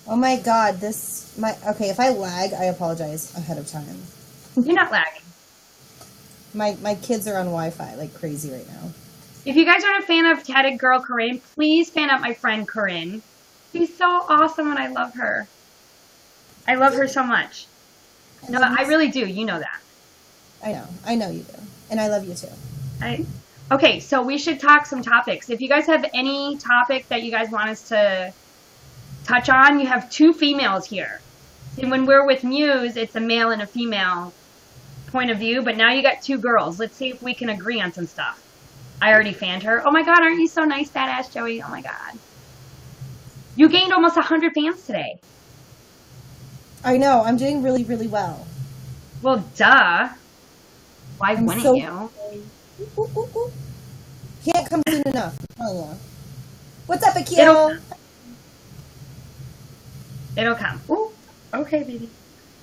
Oh my God, okay, if I lag, I apologize ahead of time. You're not lagging. My kids are on Wi-Fi like crazy right now. If you guys aren't a fan of Tatted Girl Corinne, please fan up my friend Corinne. She's so awesome and I love her. I love her so much. No, I really do. You know that. I know you do. And I love you too. Okay, so we should talk some topics. If you guys have any topic that you guys want us to touch on, you have two females here. And when we're with Muse, it's a male and a female point of view, but now you got two girls. Let's see if we can agree on some stuff. I already fanned her. Oh my God, aren't you so nice, badass Joey? Oh my God. You gained almost 100 fans today. I know. I'm doing really, really well. Well, duh. Why wouldn't you? Ooh, ooh, ooh. Can't come soon enough. I'm telling you. What's up, Akil? It'll come. Ooh. Okay, baby.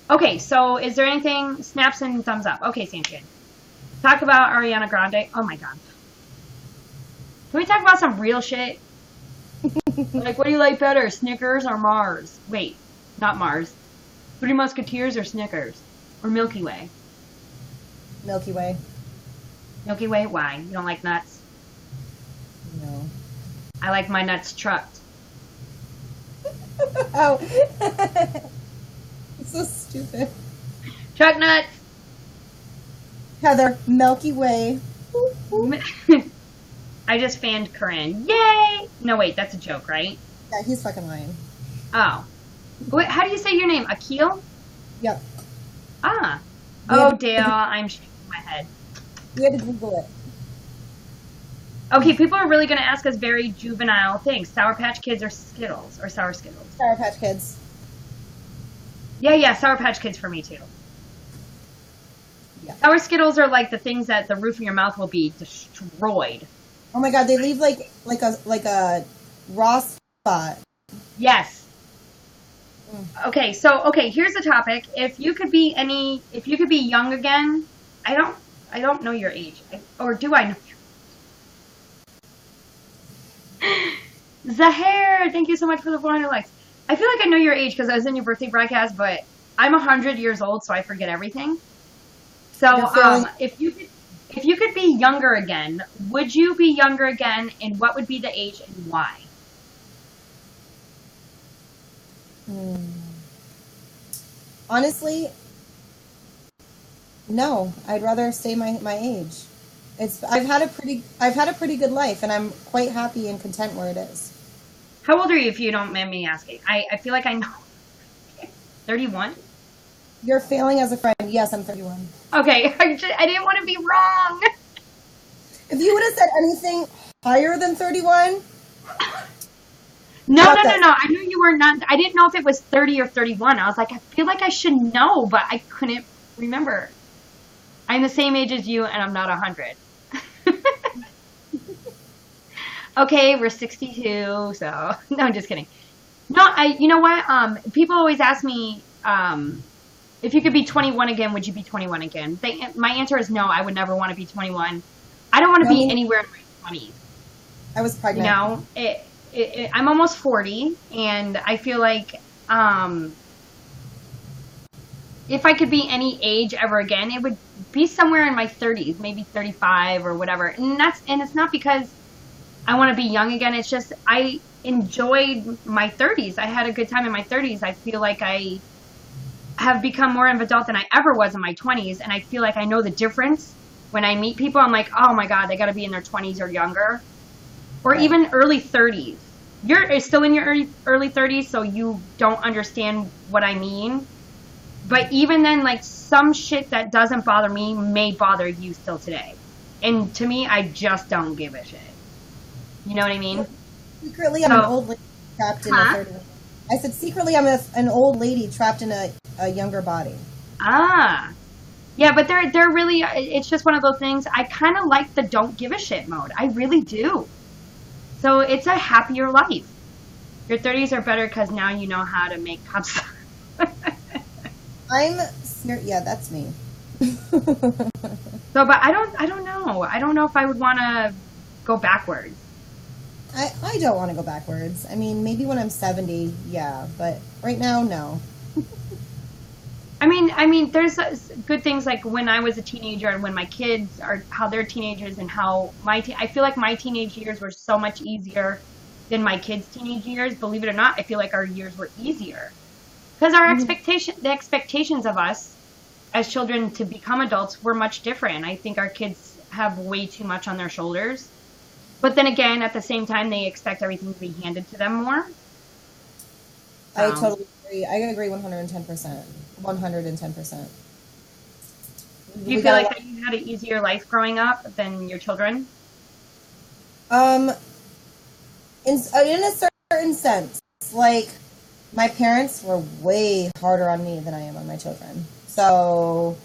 Okay, so is there anything? Snaps and thumbs up. Okay, seems good. Talk about Ariana Grande. Oh my God. Can we talk about some real shit? Like, what do you like better, Snickers or Mars? Wait, not Mars. Three Musketeers or Snickers? Or Milky Way? Milky Way. Milky Way? Why? You don't like nuts? No. I like my nuts trucked. Oh. So stupid. Truck nuts! Heather, Milky Way. I just fanned Corinne. Yay! No, wait, that's a joke, right? Yeah, he's fucking lying. Oh. Wait, how do you say your name? Akil? Yep. Ah. Oh, Dale, I'm shaking my head. We had to Google it. Okay, people are really going to ask us very juvenile things. Sour Patch Kids or Skittles? Or Sour Skittles? Sour Patch Kids. Yeah, Sour Patch Kids for me, too. Yeah. Sour Skittles are like the things that the roof of your mouth will be destroyed. Oh my God, they leave like a raw spot. Yes. Okay, so here's the topic. If you could be young again, I don't know your age. Or do I know your Zahir, thank you so much for the 400 likes. I feel like I know your age because I was in your birthday broadcast, but I'm 100 years old, so I forget everything. So, if you could be younger again, would you be younger again, and what would be the age and why? Honestly, no. I'd rather stay my age. I've had a pretty good life, and I'm quite happy and content where it is. How old are you, if you don't mind me asking? I feel like I know. 31? You're failing as a friend. Yes, I'm 31. Okay, I didn't want to be wrong. If you would have said anything higher than 31... No. I knew you were not. I didn't know if it was 30 or 31. I was like, I feel like I should know, but I couldn't remember. I'm the same age as you, and I'm not 100. Okay, we're 62, so... No, I'm just kidding. No, you know what? People always ask me, if you could be 21 again, would you be 21 again? My answer is no, I would never want to be 21. I don't want to be anywhere in my 20s. I was pregnant. You know, I'm almost 40, and I feel like if I could be any age ever again, it would be somewhere in my 30s, maybe 35 or whatever. And it's not because I want to be young again. It's just I enjoyed my 30s. I had a good time in my 30s. I feel like I have become more of an adult than I ever was in my 20s, and I feel like I know the difference. When I meet people, I'm like, oh my God, they got to be in their 20s or younger. Or even early 30s. You're still in your early 30s, so you don't understand what I mean. But even then, like, some shit that doesn't bother me may bother you still today. And to me, I just don't give a shit. You know what I mean? Secretly, I'm an old lady trapped in a 31. I said, secretly, I'm an old lady trapped in a younger body. Ah. Yeah, but they're really, it's just one of those things. I kind of like the don't give a shit mode. I really do. So it's a happier life. Your 30s are better because now you know how to make cups. Yeah, that's me. So, but I don't know. I don't know if I would want to go backwards. I don't want to go backwards. I mean, maybe when I'm 70, yeah, but right now, no. I mean, there's good things like when I was a teenager and when my kids are how they're teenagers and how I feel like my teenage years were so much easier than my kids' teenage years. Believe it or not, I feel like our years were easier because the expectations of us as children to become adults were much different. I think our kids have way too much on their shoulders. But then again, at the same time, they expect everything to be handed to them more. I So, totally agree. I agree 110%. 110%. do you We feel got a like lot. that you had an easier life growing up than your children? Um, in a certain sense, like my parents were way harder on me than I am on my children. So,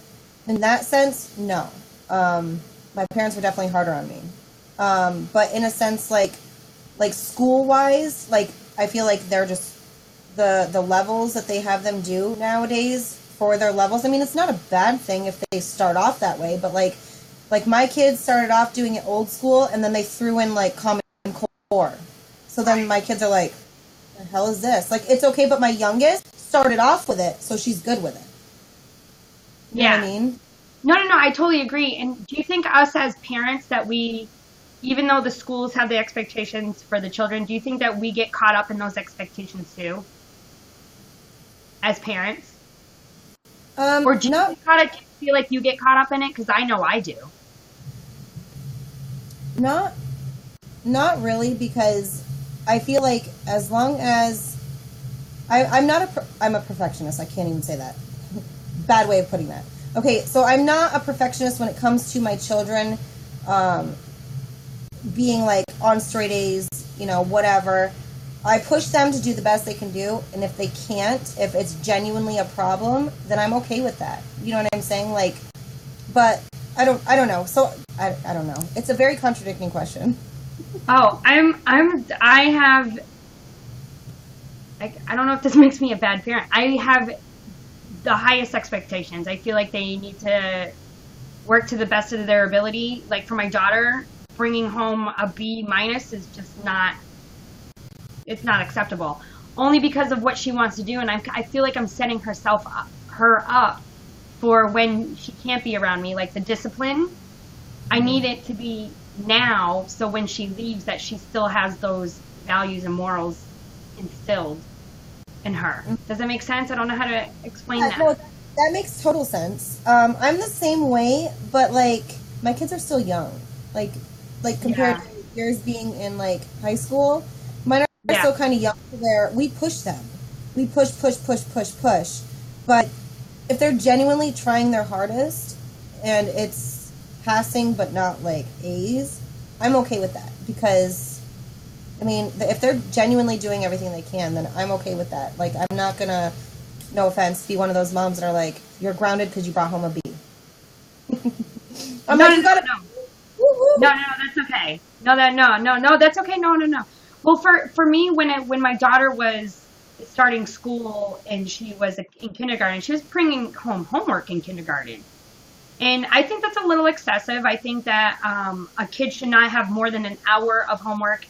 in that sense, no. My parents were definitely harder on me. But in a sense, like school wise, like I feel like they're just the levels that they have them do nowadays for their levels. I mean, it's not a bad thing if they start off that way, but like my kids started off doing it old school, and then they threw in like Common Core. So then my kids are like, "The hell is this?" Like it's okay, but my youngest started off with it, so she's good with it. You know what I Yeah. mean? No, no, no, I totally agree. And do you think us as parents that even though the schools have the expectations for the children, do you think that we get caught up in those expectations too as parents? Or do you Not feel like you get caught up in it? Because I know I do. not not really, because I feel like as long as I'm not I'm a perfectionist. I can't even say that. Bad way of putting that. Okay, so I'm not a perfectionist when it comes to my children um, being like on straight A's, whatever. I push them to do the best they can do, and if they can't, if it's genuinely a problem, then I'm okay with that. You know what I'm saying? Like, but I don't know. So I don't know. It's a very contradicting question. Oh, I have, I don't know if this makes me a bad parent. I have the highest expectations. I feel like they need to work to the best of their ability. Like for my daughter, bringing home a B minus is just not, it's not acceptable. Only because of what she wants to do, and I feel like I'm setting her up for when she can't be around me. Like the discipline, I need it to be now, so when she leaves, that she still has those values and morals instilled in her. Does that make sense? I don't know how to explain Yeah, that. no, that makes total sense. I'm the same way, but like my kids are still young. Like compared Yeah, to yours being in like high school, mine are yeah. still kind of young. Where we push them, we push, push, push, push, push. But if they're genuinely trying their hardest and it's passing but not like A's, I'm okay with that, because I mean, if they're genuinely doing everything they can, then I'm okay with that. Like, I'm not gonna, no offense, be one of those moms that are like, "You're grounded because you brought home a B." I'm No, like, no, "You no, gotta, no. woo No, woo." no, that's okay. No, that's okay. No, no, no. Well, for me, when my daughter was starting school and she was in kindergarten, she was bringing home homework in kindergarten, and I think that's a little excessive. I think that a kid should not have more than an hour of homework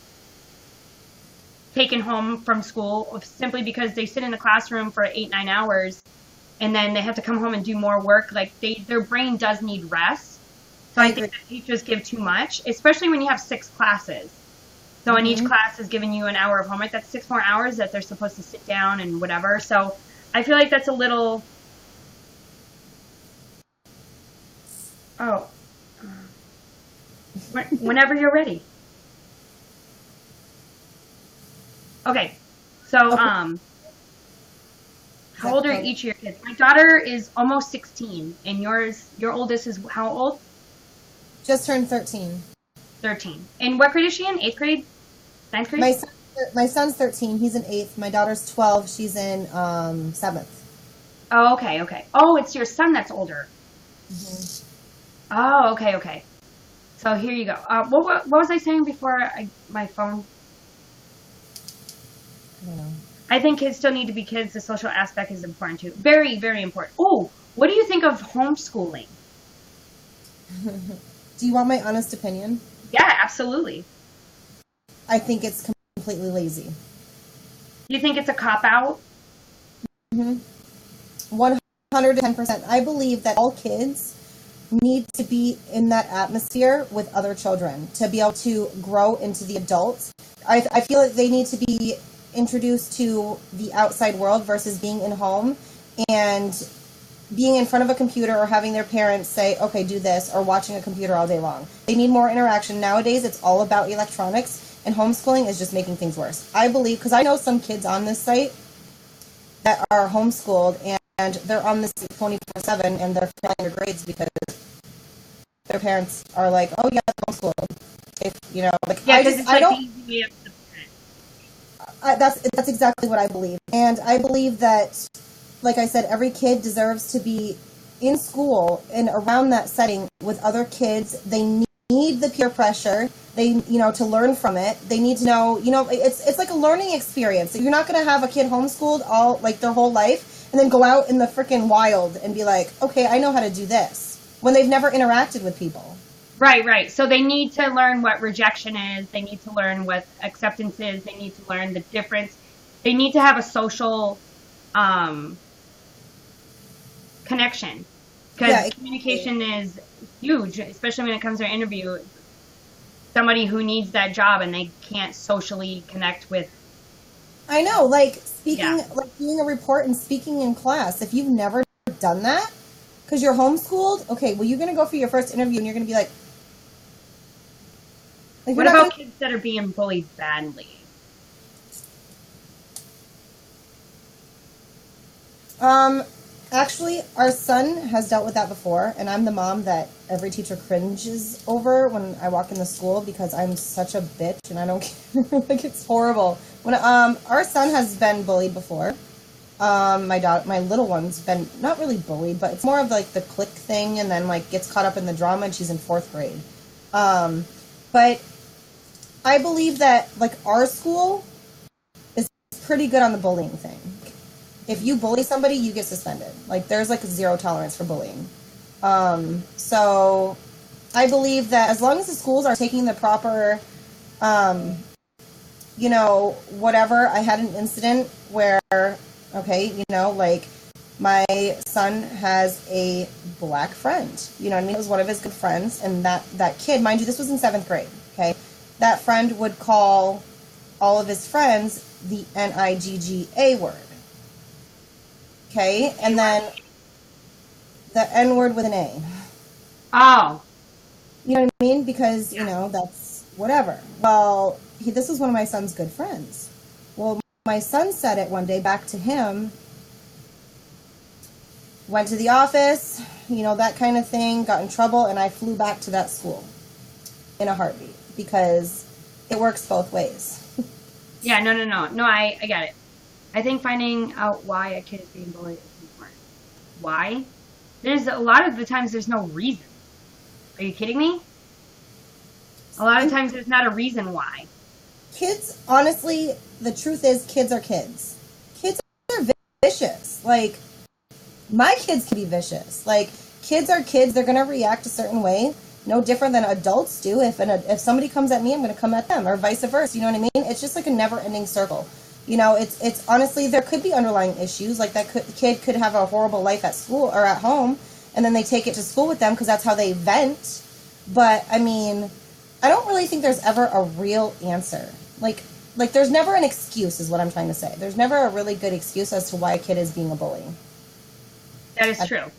taken home from school simply because they sit in the classroom for 8, 9 hours and then they have to come home and do more work. Like their brain does need rest. So I I agree. think that teachers give too much, especially when you have 6 classes. So in each Hmm. class is giving you an hour of homework. That's 6 more hours that they're supposed to sit down and whatever. So I feel like that's a little. Oh, whenever you're ready. Okay. So Okay, is how that old are correct? each of your kids? My daughter is almost 16, and your oldest is how old? Just turned 13. 13. And what grade is she in? Eighth grade? Ninth grade? My son, my son's 13. He's in eighth. My daughter's 12. She's in seventh. Oh, okay, okay. Oh, it's your son that's older. Hmm. Oh, okay, okay. So here you go. What was I saying before my phone? I don't know. I think kids still need to be kids. The social aspect is important too. Very, very important. Oh, what do you think of homeschooling? Do you want my honest opinion? Yeah, absolutely. I think it's completely lazy. Do you think it's a cop-out? Mm-hmm. 110%. I believe that all kids need to be in that atmosphere with other children to be able to grow into the adults. I feel like they need to be introduced to the outside world versus being in home and being in front of a computer or having their parents say, okay, do this, or watching a computer all day long. They need more interaction. Nowadays, it's all about electronics, and homeschooling is just making things worse. I believe, because I know some kids on this site that are homeschooled, and they're on this 24/7, and they're failing their grades because their parents are like, oh, yeah, homeschooled. If, you know, like, Yeah, because it's like the easy way of the that's exactly what I believe. And I believe that, like I said, every kid deserves to be in school and around that setting with other kids. They need the peer pressure. They, to learn from it. They need to know, it's like a learning experience. You're not going to have a kid homeschooled all, like, their whole life and then go out in the freaking wild and be like, okay, I know how to do this, when they've never interacted with people. Right. So they need to learn what rejection is. They need to learn what acceptance is. They need to learn the difference. They need to have a social connection, because communication is huge, especially when it comes to an interview. Somebody who needs that job and they can't socially connect with. I know, like speaking, like doing a report and speaking in class. If you've never done that, because you're homeschooled, okay, well, you're going to go for your first interview and you're going to be like what about kids that are being bullied badly? Actually, our son has dealt with that before, and I'm the mom that every teacher cringes over when I walk in the school because I'm such a bitch and I don't care. Like, it's horrible. When our son has been bullied before. My little one's been not really bullied, but it's more of like the clique thing, and then like gets caught up in the drama, and she's in 4th grade. But I believe that like our school is pretty good on the bullying thing. If you bully somebody, you get suspended. Like, there's like 0 tolerance for bullying. So I believe that as long as the schools are taking the proper, whatever. I had an incident where, okay, like my son has a black friend. You know what I mean? It was one of his good friends, and that kid, mind you, this was in 7th grade. Okay, that friend would call all of his friends the Nigga word. Okay, and then the N word with an A. Oh. You know what I mean? Because, that's whatever. Well, this is one of my son's good friends. Well, my son said it one day back to him, went to the office, that kind of thing, got in trouble, and I flew back to that school in a heartbeat because it works both ways. Yeah, no, I get it. I think finding out why a kid is being bullied is important. Why? There's a lot of the times there's no reason. Are you kidding me? A lot of times there's not a reason why. Kids, honestly, the truth is kids are kids. Kids are vicious. Like, my kids can be vicious. Like, kids are kids. They're going to react a certain way. No different than adults do. If somebody comes at me, I'm going to come at them, or vice versa. You know what I mean? It's just like a never-ending circle. It's honestly, there could be underlying issues. Like, kid could have a horrible life at school or at home, and then they take it to school with them because that's how they vent. But, I mean, I don't really think there's ever a real answer. Like there's never an excuse is what I'm trying to say. There's never a really good excuse as to why a kid is being a bully. That is true.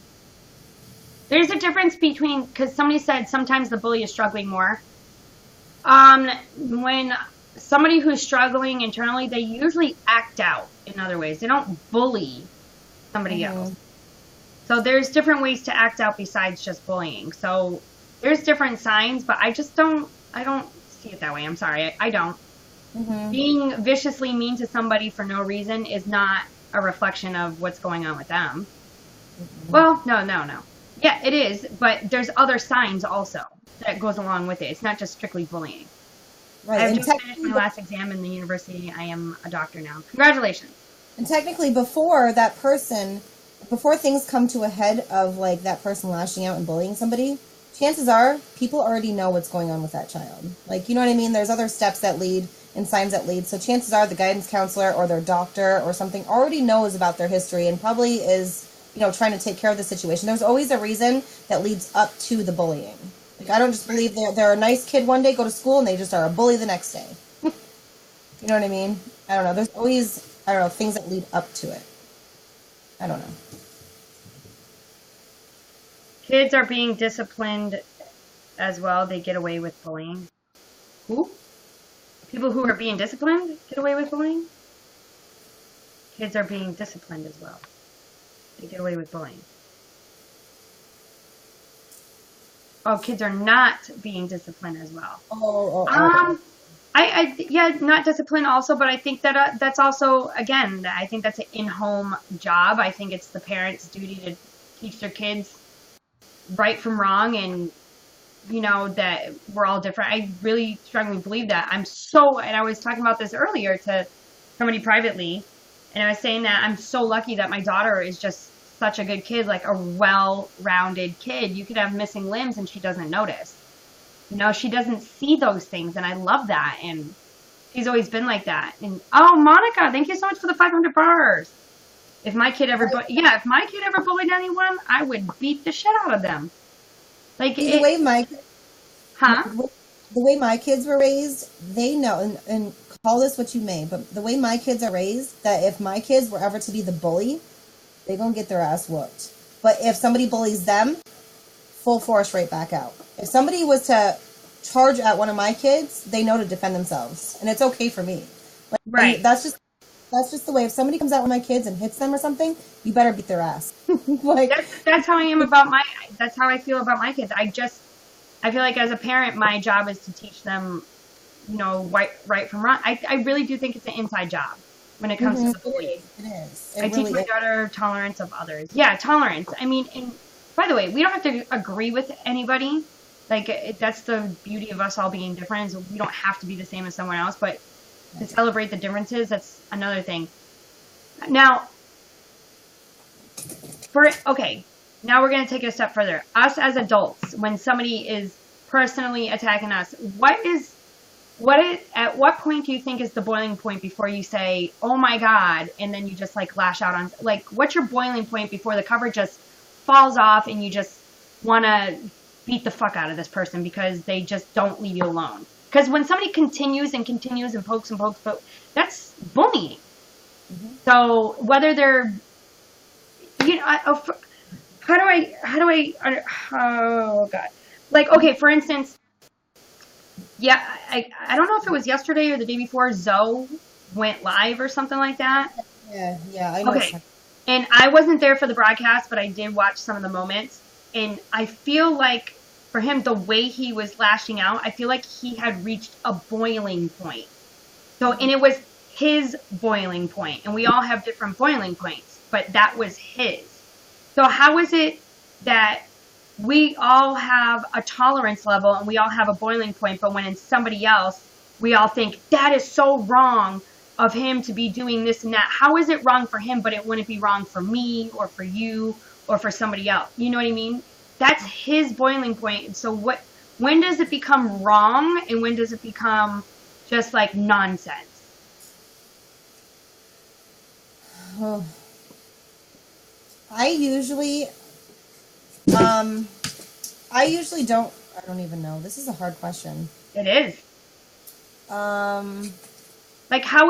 There's a difference between, because somebody said sometimes the bully is struggling more. When somebody who's struggling internally, they usually act out in other ways. They don't bully somebody else. So there's different ways to act out besides just bullying. So there's different signs, but I don't see it that way. I'm sorry. I don't. Mm-hmm. Being viciously mean to somebody for no reason is not a reflection of what's going on with them. Mm-hmm. Well, no. Yeah, it is, but there's other signs also that goes along with it. It's not just strictly bullying. Right. I've just finished my last exam in the university. I am a doctor now. Congratulations. And technically, before things come to a head of like that person lashing out and bullying somebody, chances are people already know what's going on with that child. Like, you know what I mean? There's other steps that lead and signs that lead. So chances are the guidance counselor or their doctor or something already knows about their history and probably is, trying to take care of the situation. There's always a reason that leads up to the bullying. Like, I don't just believe they're a nice kid one day, go to school, and they just are a bully the next day. You know what I mean? I don't know. There's always, things that lead up to it. I don't know. Kids are being disciplined as well. They get away with bullying. Who? People who are being disciplined get away with bullying? Kids are being disciplined as well. They get away with bullying. Oh, kids are not being disciplined as well. Yeah, not disciplined also, but I think that that's also, again, I think that's an in-home job. I think it's the parents' duty to teach their kids right from wrong, and that we're all different. I really strongly believe that. And I was talking about this earlier to somebody privately, and I was saying that I'm so lucky that my daughter is just such a good kid, like a well-rounded kid. You could have missing limbs and she doesn't notice. She doesn't see those things, and I love that. And she's always been like that. And Monica, thank you so much for the 500 bars. If my kid ever bullied anyone, I would beat the shit out of them. Like the way my kids were raised, they know, and call this what you may, but the way my kids are raised, that if my kids were ever to be the bully, they're gonna get their ass whooped. But if somebody bullies them, full force right back out. If somebody was to charge at one of my kids, they know to defend themselves, and it's okay for me. Like, right. That's just the way. If somebody comes out with my kids and hits them or something, you better beat their ass. Like that's how I am that's how I feel about my kids. I feel like as a parent, my job is to teach them, right from wrong. I really do think it's an inside job when it comes to the bullying. It is. I teach my daughter tolerance of others. Yeah, tolerance. I mean, and by the way, we don't have to agree with anybody. Like, that's the beauty of us all being different. Is we don't have to be the same as someone else, but to celebrate the differences, that's another thing. Now, now we're going to take it a step further. Us as adults, when somebody is personally attacking us, at what point do you think is the boiling point before you say, oh my God, and then you just lash out on, what's your boiling point before the cover just falls off and you just want to beat the fuck out of this person because they just don't leave you alone? Because when somebody continues and pokes, that's bullying. Mm-hmm. So whether they're, oh God. For instance, yeah, I don't know if it was yesterday or the day before, Zoe went live or something like that. Yeah, I know. Okay. And I wasn't there for the broadcast, but I did watch some of the moments. And I feel like for him, the way he was lashing out, I feel like he had reached a boiling point. And it was his boiling point. And we all have different boiling points, but that was his. So how is it that we all have a tolerance level and we all have a boiling point, but when it's somebody else, we all think that is so wrong of him to be doing this and that? How is it wrong for him, but it wouldn't be wrong for me or for you or for somebody else? You know what I mean? That's his boiling point. So when does it become wrong and when does it become just nonsense? Oh. I usually don't, I don't even know. This is a hard question. It is. How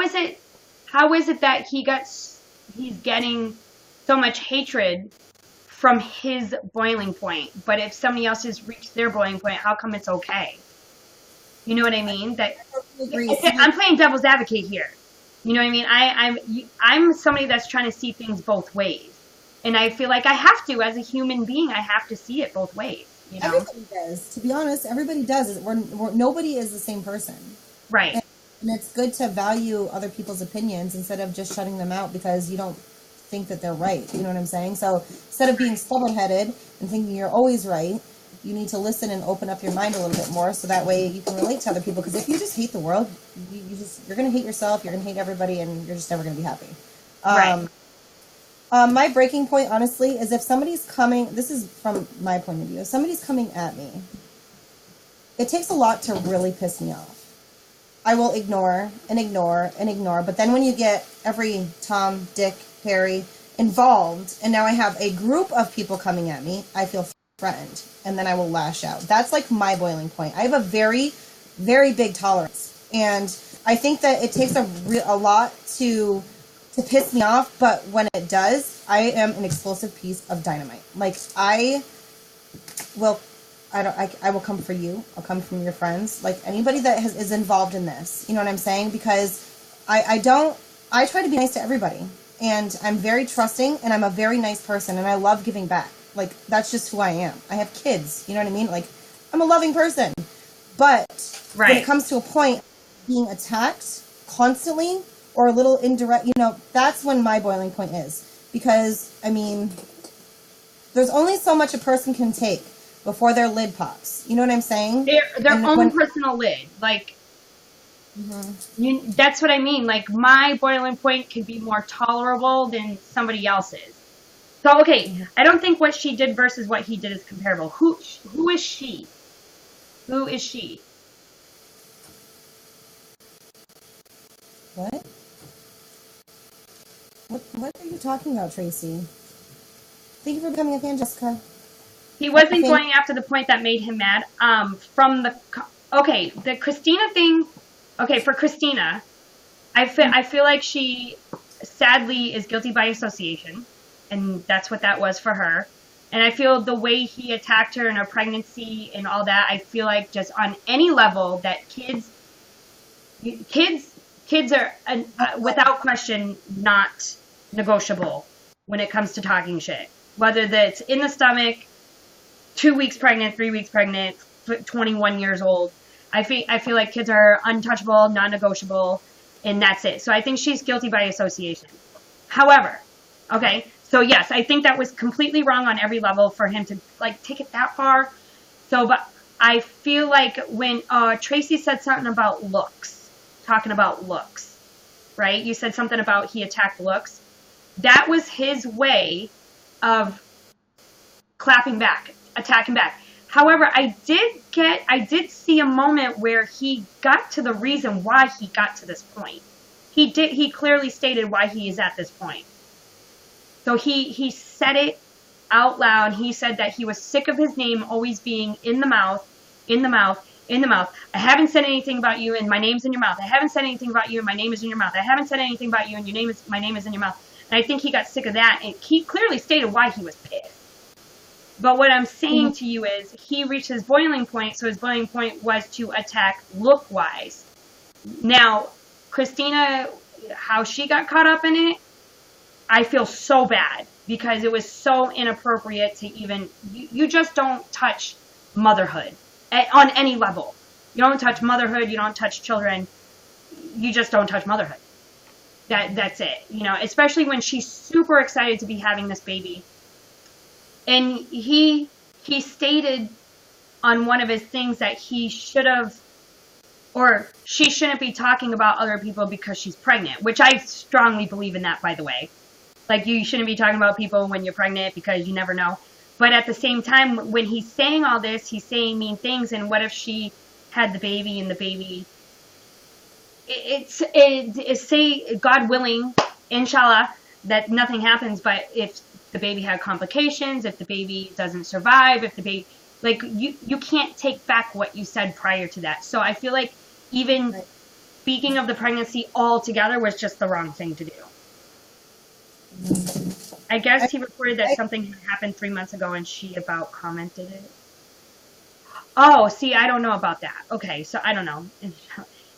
is it that he's getting so much hatred from his boiling point, but if somebody else has reached their boiling point, how come it's okay? You know what I mean? I'm playing devil's advocate here. You know what I mean? I'm somebody that's trying to see things both ways. And I feel like I have to, as a human being, I have to see it both ways. Everybody does. To be honest, everybody does. Nobody is the same person. Right. And it's good to value other people's opinions instead of just shutting them out because you don't think that they're right. You know what I'm saying? So instead of being stubborn-headed and thinking you're always right, you need to listen and open up your mind a little bit more so that way you can relate to other people. Because if you just hate the world, you're going to hate yourself, you're going to hate everybody, and you're just never going to be happy. Right. My breaking point, honestly, is if somebody's coming, this is from my point of view, if somebody's coming at me, it takes a lot to really piss me off. I will ignore and ignore and ignore, but then when you get every Tom, Dick, Harry involved, and now I have a group of people coming at me, I feel threatened, and then I will lash out. That's like my boiling point. I have a very, very big tolerance, and I think that it takes a lot to piss me off, but when it does, I am an explosive piece of dynamite. Like, I will come for you. I'll come from your friends. Like, anybody that is involved in this. You know what I'm saying? Because I try to be nice to everybody. And I'm very trusting, and I'm a very nice person, and I love giving back. Like, that's just who I am. I have kids. You know what I mean? Like, I'm a loving person. But when it comes to a point of being attacked constantly, or a little indirect, that's when my boiling point is. Because, I mean, there's only so much a person can take before their lid pops. You know what I'm saying? Their own personal lid. Like, that's what I mean. Like, my boiling point could be more tolerable than somebody else's. So, okay, I don't think what she did versus what he did is comparable. Who is she? Who is she? What? What are you talking about, Tracy? Thank you for becoming a fan, Jessica. He wasn't going after the point that made him mad. The Christina thing. Okay, for Christina, I feel like she sadly is guilty by association, and that's what that was for her. And I feel the way he attacked her in her pregnancy and all that, I feel like just on any level that kids are without question not negotiable when it comes to talking shit. Whether that's in the stomach, 2 weeks pregnant, 3 weeks pregnant, 21 years old. I feel like kids are untouchable, non-negotiable, and that's it. So I think she's guilty by association. However, okay, so yes, I think that was completely wrong on every level for him to like take it that far. So, but I feel like when Tracy said something about looks, talking about looks, right? You said something about he attacked looks. That was his way of clapping back, attacking back. However, I did see a moment where he got to the reason why he got to this point. He clearly stated why he is at this point. So he said it out loud. He said that he was sick of his name always being in the mouth, in the mouth, in the mouth. I haven't said anything about you and my name's in your mouth. I haven't said anything about you and my name is in your mouth. I haven't said anything about you and my name is in your mouth. And I think he got sick of that, and he clearly stated why he was pissed. But what I'm saying to you is he reached his boiling point, so his boiling point was to attack look-wise. Now, Christina, how she got caught up in it, I feel so bad because it was so inappropriate to even... You just don't touch motherhood on any level. You don't touch motherhood, you don't touch children. You just don't touch motherhood. That's it. Especially when she's super excited to be having this baby. And he stated on one of his things that he should have, or she shouldn't be talking about other people because she's pregnant, which I strongly believe in that, by the way. Like, you shouldn't be talking about people when you're pregnant because you never know. But at the same time, when he's saying all this, he's saying mean things, and what if she had the baby and the baby... It's say, God willing, inshallah, that nothing happens, but if the baby had complications, if the baby doesn't survive, if the baby, like, you can't take back what you said prior to that. So I feel like even speaking of the pregnancy altogether was just the wrong thing to do. I guess he reported that something had happened 3 months ago and she about commented it. Oh, see, I don't know about that. Okay, so I don't know.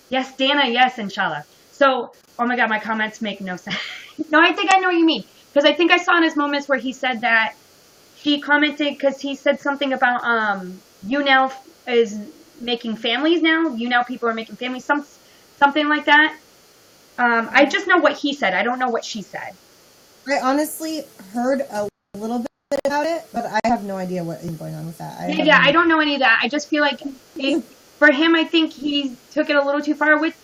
Yes, Dana, yes, inshallah. So, oh my God, my comments make no sense. No, I think I know what you mean. Because I think I saw in his moments where he said that he commented because he said something about YouNow is making families now. YouNow people are making families, something like that. I just know what he said. I don't know what she said. I honestly heard a little bit about it, but I have no idea what is going on with that. I don't know any of that. I just feel like for him, I think he took it a little too far with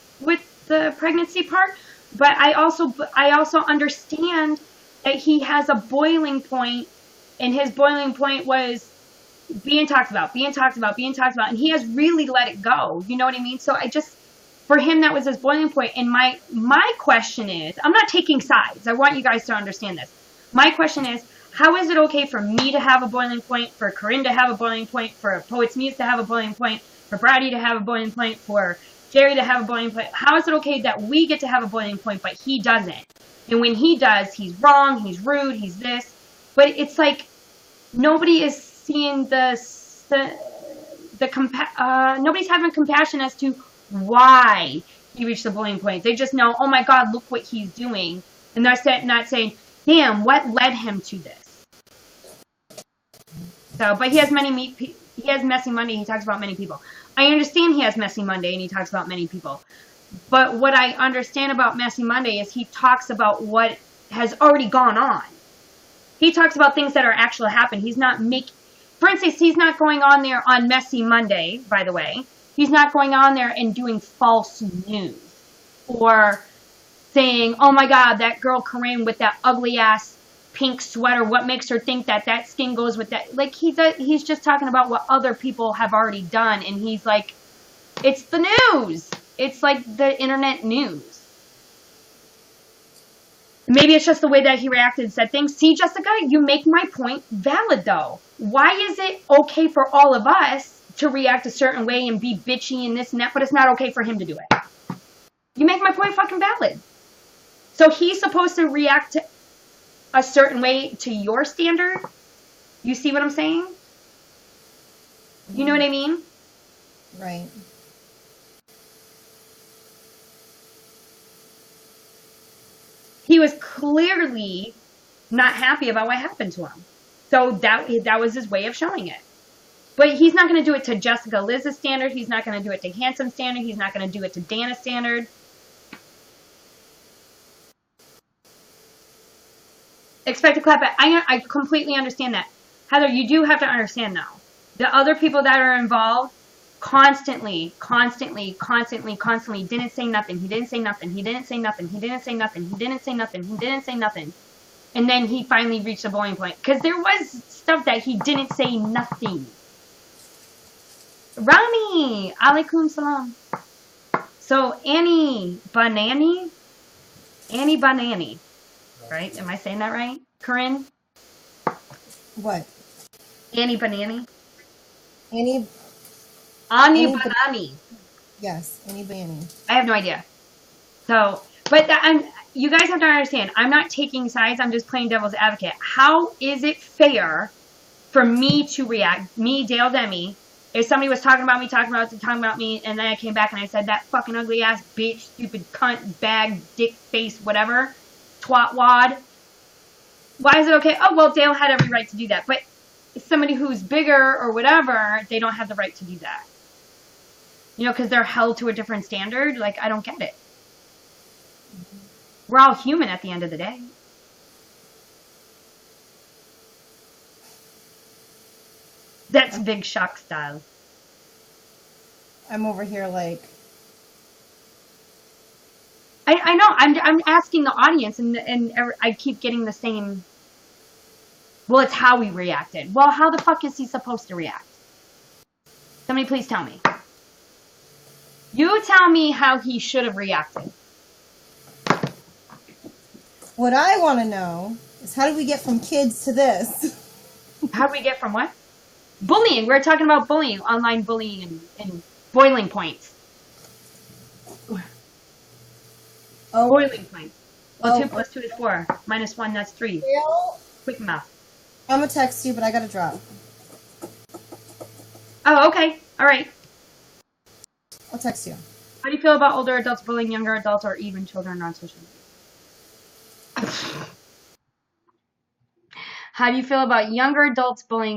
the pregnancy part. But I also understand that he has a boiling point, and his boiling point was being talked about, and he has really let it go. You know what I mean? So for him, that was his boiling point. And my question is, I'm not taking sides. I want you guys to understand this. My question is, how is it okay for me to have a boiling point, for Corinne to have a boiling point, for Poets Muse to have a boiling point, for Brady to have a boiling point, for Jerry to have a boiling point? How is it okay that we get to have a boiling point, but he doesn't? And when he does, he's wrong, he's rude, he's this. But it's like nobody is seeing nobody's having compassion as to why he reached the boiling point. They just know, oh my God, look what he's doing. And they're not saying, damn, what led him to this? So, but he has Messy Monday, he talks about many people. I understand he has Messy Monday and he talks about many people. But what I understand about Messy Monday is he talks about what has already gone on. He talks about things that are actually happening. For instance, he's not going on there on Messy Monday, by the way. He's not going on there and doing false news. Or saying, oh my God, that girl Corinne with that ugly ass pink sweater, what makes her think that skin goes with that? Like, he's just talking about what other people have already done. And he's like, it's the news. It's like the internet news. Maybe it's just the way that he reacted and said things. See, Jessica, you make my point valid, though. Why is it okay for all of us to react a certain way and be bitchy and this and that, but it's not okay for him to do it? You make my point fucking valid. So he's supposed to react to a certain way to your standard? You see what I'm saying? You know what I mean? Right. He was clearly not happy about what happened to him. So that was his way of showing it. But he's not going to do it to Jessica Liz's standard. He's not going to do it to Handsome standard. He's not going to do it to Dana's standard. Expect to clap it. I completely understand that. Heather, you do have to understand now. The other people that are involved constantly didn't say nothing. He didn't say nothing. He didn't say nothing. He didn't say nothing. He didn't say nothing. He didn't say nothing. And then he finally reached a boiling point. Because there was stuff that he didn't say nothing. Rami, alaikum salam. So Annie Banani, right? Am I saying that right, Corinne? What? Annie Banani. Annie Banani. Yes, Annie Banani. I have no idea. So, but you guys have to understand, I'm not taking sides. I'm just playing devil's advocate. How is it fair for me to react? Me, Daledemi. If somebody was talking about me, and then I came back and I said, that fucking ugly ass bitch, stupid cunt, bag, dick face, whatever, twat wad. Why is it okay? Oh, well, Dale had every right to do that. But somebody who's bigger or whatever, they don't have the right to do that. You know, because they're held to a different standard. Like, I don't get it. We're all human at the end of the day. That's big shock style. I'm over here like... I know. I'm asking the audience, and I keep getting the same... Well, it's how we reacted. Well, how the fuck is he supposed to react? Somebody please tell me. You tell me how he should have reacted. What I want to know is, how do we get from kids to this? How do we get from what? Bullying. We're talking about bullying, online bullying, and boiling points. Oh. Boiling points. Well, 2 plus 2 is 4. Minus 1, that's 3. Dale, Quick math. I'm going to text you, but I got to drop. Oh, okay. All right. I'll text you. How do you feel about older adults bullying younger adults or even children on social media? How do you feel about younger adults bullying